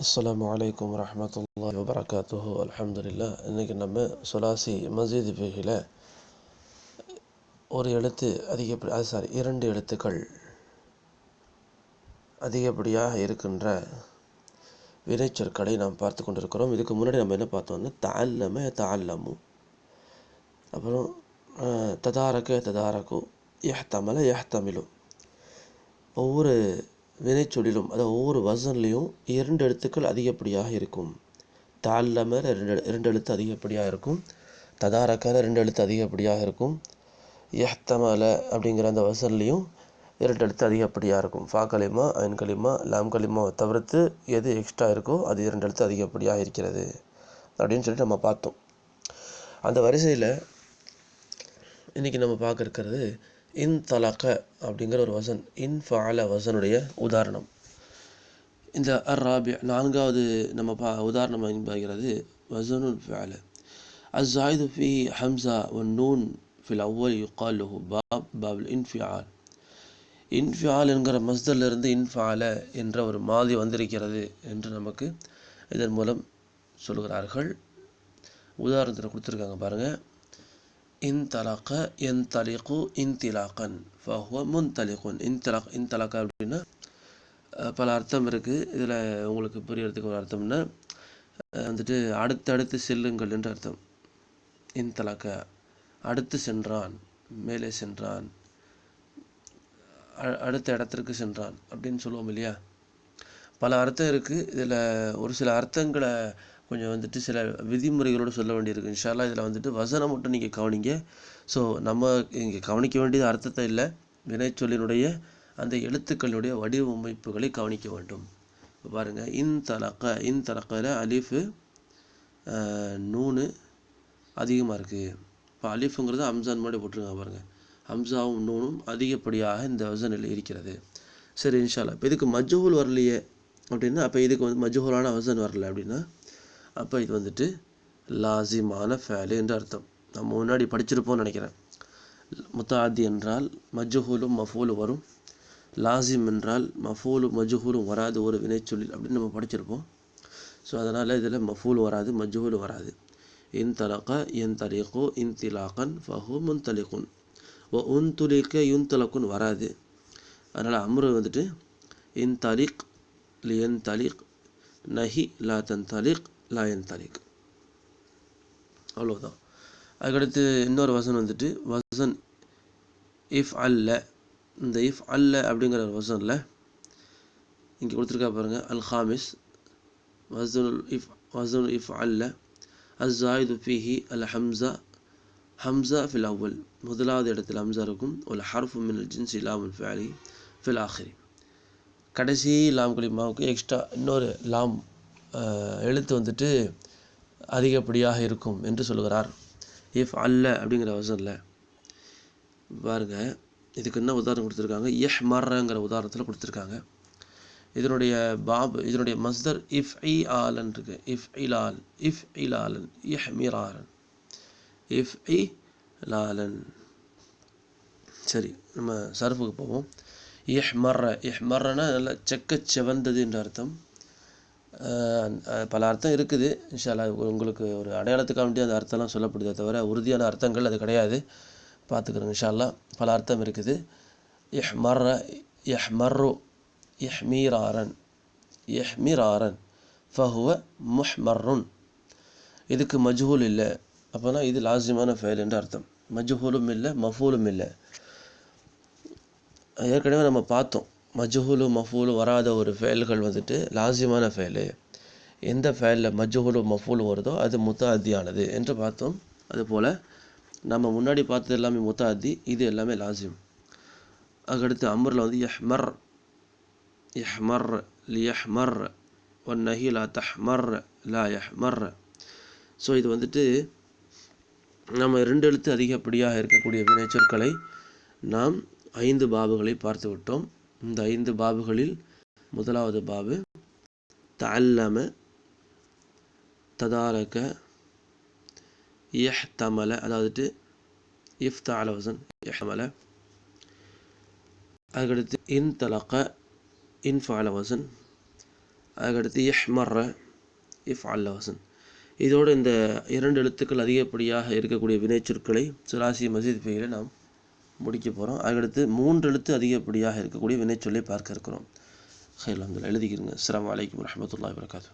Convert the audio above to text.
அஸ்ஸலாமு அலைக்கும் வரஹ்மத்துல்லாஹி வபரகாத்துஹு. அல்ஹம்துலில்லாஹ். இன்றைக்கி நம்ம சுலாசி மஸீது ஃபிஹில ஒரு எழுத்து இரண்டு எழுத்துக்கள் அதிகப்படியாக இருக்கின்ற வினைச்சொற்களை நாம் பார்த்து கொண்டிருக்கிறோம். இதுக்கு முன்னாடி நம்ம என்ன பார்த்தோம்னா தஅல்லம தஅல்லமு, அப்புறம் ததாரக ததாரகு, யஹ்தமல யஹ்தமிலு. ஒவ்வொரு வினைச்சொல்லிலும் அதாவது ஒவ்வொரு வசன்லேயும் இரண்டு எழுத்துக்கள் அதிகப்படியாக இருக்கும். தஅல்லம இரண்டு எழுத்து அதிகப்படியாக இருக்கும், ததாரக்கல ரெண்டு எழுத்து அதிகப்படியாக இருக்கும், யஹ்தமல அப்படிங்கிற அந்த வசன்லேயும் இரண்டு எழுத்து அதிகப்படியாக இருக்கும். ஃபா கலிமா, ஐன் கலிமா, லாம் கலிமாவை தவிர்த்து எது எக்ஸ்ட்ரா இருக்கோ அது இரண்டு எழுத்து அதிகப்படியாக இருக்கிறது அப்படின்னு சொல்லிட்டு நம்ம பார்த்தோம். அந்த வரிசையில் இன்றைக்கி நம்ம பார்க்க இருக்கிறது இன் தலக அப்படிங்கிற ஒரு வசன், இன் ஃபஅல வசனுடைய உதாரணம். இந்த அர்ராபி நான்காவது நம்ம உதாரணம் என்பது வசனுல் ஃபஅல. الزائد فيه حمزة والنون في الأول يقال له باب الانفعال. இன்ஃபியால் என்கிற மஸ்தரிலிருந்து இன்ஃபால என்ற ஒரு மாதிரி வந்திருக்கிறது என்று நமக்கு இதன் மூலம் சொல்கிறார்கள். உதாரணத்தில் கொடுத்துருக்காங்க பாருங்கள். இன் தலக என் தலிகு இன்திலாக்கன் ஃபஹுவ முன்தலிகுன். இன்தலக அப்படின்னா பல அர்த்தம் இருக்குது. இதில் உங்களுக்கு புரியறதுக்கு ஒரு அர்த்தம்னா அடுத்தடுத்து செல்லுங்கள் என்று அர்த்தம். இன்தலக அடுத்து சென்றான், மேலே சென்றான், அடுத்த இடத்திற்கு சென்றான் அப்படின்னு சொல்லுவோம் இல்லையா. பல அர்த்தம் இருக்குது. இதில் ஒரு சில அர்த்தங்களை கொஞ்சம் சில விதிமுறைகளோடு சொல்ல வேண்டியிருக்கு. இன்ஷா அல்லாஹ் இதில் வசனம் மட்டும் நீங்கள் கவனிங்க. ஸோ நம்ம இங்கே கவனிக்க வேண்டியது அர்த்தத்தை இல்லை, வினைச்சொல்லினுடைய அந்த எழுத்துக்களுடைய வடிவமைப்புகளை கவனிக்க வேண்டும். இப்போ பாருங்கள், இன் தலக்கில் அலிஃபு நூனு அதிகமாக இருக்குது. இப்போ அலிஃபுங்கிறது ஹம்சான் முன்னாடி போட்டிருக்காங்க பாருங்கள். ஹம்சாவும் நூனும் அதிகப்படியாக இந்த வசனில் இருக்கிறது. சரி, இன்ஷா அல்லாஹ். இப்போ இதுக்கு மஜ்ஹூல் வரலையே அப்படின்னா, அப்போ இதுக்கு மஜ்ஹூலான வசன் வரல அப்படின்னா, அப்போ இது லாசிமான ஃபேலு என்று அர்த்தம். நம்ம முன்னாடி படிச்சிருப்போம்னு நினைக்கிறேன். முத்தாதி என்றால் மஜ்ஹூலும் மஃபூலும் வரும், லாசிம் என்றால் மஃபூலும் மஜ்ஹூலும் வராது ஒரு வினைச்சொல்லில் அப்படின்னு நம்ம படிச்சிருப்போம். ஸோ அதனால் இதில் மஃபூல் வராது, மஜ்ஹூல் வராது. இன் தலக என் தலிகு இன்திலாக்கன் ஃபஹு முன்தலிகுன். உன் துலிக்க யுன் தலக்குன் வராது. அதனால் அம்ரு இன் தலிக் லியன் தலிக், நஹி லா தன் தலிக் லா என் தலிக். அவ்வளோதான். அதுக்கடுத்து இன்னொரு வசன் வசன் இஃப் அல்ல. இந்த இஃப் அல்ல அப்படிங்கிற ஒரு வசனில் இங்கே கொடுத்துருக்கா பாருங்கள். அல் ஹாமிஸ் வசனுல் இஃப் அல்ல அஸ்ஸாயிது ஃபீஹி அல் ஹம்சா ஃபில் அவ்வல். முதலாவது இடத்தில் ஹம்சா இருக்கும். ஒரு ஹர்ஃபு மினல் ஜின்சி லாமுல் ஃபஅலி ஃபில் ஆஹிரி. கடைசி லாம் கலிமாவுக்கு எக்ஸ்ட்ரா இன்னொரு லாம் எழுத்து அதிகப்படியாக இருக்கும் என்று சொல்கிறார். இஃப் அல்ல அப்படிங்கிற வசனில் பாருங்கள். இதுக்கு என்ன உதாரணம் கொடுத்துருக்காங்க? யஹ்மர்ங்கிற உதாரணத்தில் கொடுத்துருக்காங்க. இதனுடைய மஸ்தர் இஃப் இ ஆலன் இருக்கு. If இலாலன் யஹ்மிராரன் if he Lalan. சரி, நம்ம சர்ஃபுக்கு போவோம். இஹ்மர்னா நல்லா செவந்தது என்ற அர்த்தம். பல அர்த்தம் இருக்குது. இன்ஷா அல்லாஹ் உங்களுக்கு ஒரு அடையாளத்துக்காக வேண்டிய அந்த அர்த்தம்லாம் சொல்லப்படுதே தவிர உறுதியான அர்த்தங்கள் அது கிடையாது. பார்த்துக்கிறோங்க இன்ஷா அல்லாஹ். பல அர்த்தம் இருக்குது. யஹ்மர்ரு யஹ்மிராரன் ஃபஹுவ முஹ்மர்ருன். இதுக்கு மஜ்ஹூல் இல்லை. அப்போனா இது லாசிமான ஃபெயல் என்று அர்த்தம். மஜ்ஹூலும் இல்லை, மஃபூலும் இல்லை. ஏற்கனவே நம்ம பார்த்தோம். மஜ்ஹூலும் மஃபூலும் வராத ஒரு ஃபெயல்கள் லாசிமான ஃபெயலு. எந்த ஃபெயலில் மஜ்ஹூலும் மஃபூலும் வருதோ அது முத்தாதியானது என்று பார்த்தோம். அதுபோல் நம்ம முன்னாடி பார்த்தது எல்லாமே முத்தாதி, இது எல்லாமே லாசிம். அதுக்கடுத்து அம்ரில் யஹ்மர் லியஹ்மர் வன்னஹி லா தஹ்மர் லா யஹ்மர். ஸோ இது நம்ம ரெண்டு எழுத்து அதிகப்படியாக இருக்கக்கூடிய வினைச்சொற்களை நாம் 5 பாபுகளை பார்த்து விட்டோம். இந்த 5 பாபுகளில் முதலாவது பாபு தஅல்லம, ததாரக, யஹ்தமல, அதாவது இஃப்தஅல வசன் யஹ்தமல. அதுக்கடுத்து இன் தலக, இன்ஃபஅல வசன். அதுக்கடுத்து இஹ்மர்ர இஃப்அல்ல வசன். இதோடு இந்த 2 எழுத்துக்கள் அதிகப்படியாக இருக்கக்கூடிய வினைச்சொற்களை சுலாசி மஸீத் ஃபெயிலை நாம் முடிக்க போகிறோம். அதுக்கடுத்து 3 எழுத்து அதிகப்படியாக இருக்கக்கூடிய வினைச்சொல்லை பார்க்க இருக்கிறோம். ஹைர் அல்ஹம்துலில்லாஹ். எழுதிக்கிறங்க. அஸ்ஸலாமு அலைக்கும் வரஹ்மத்துல்லாஹி வபரகாத்துஹு.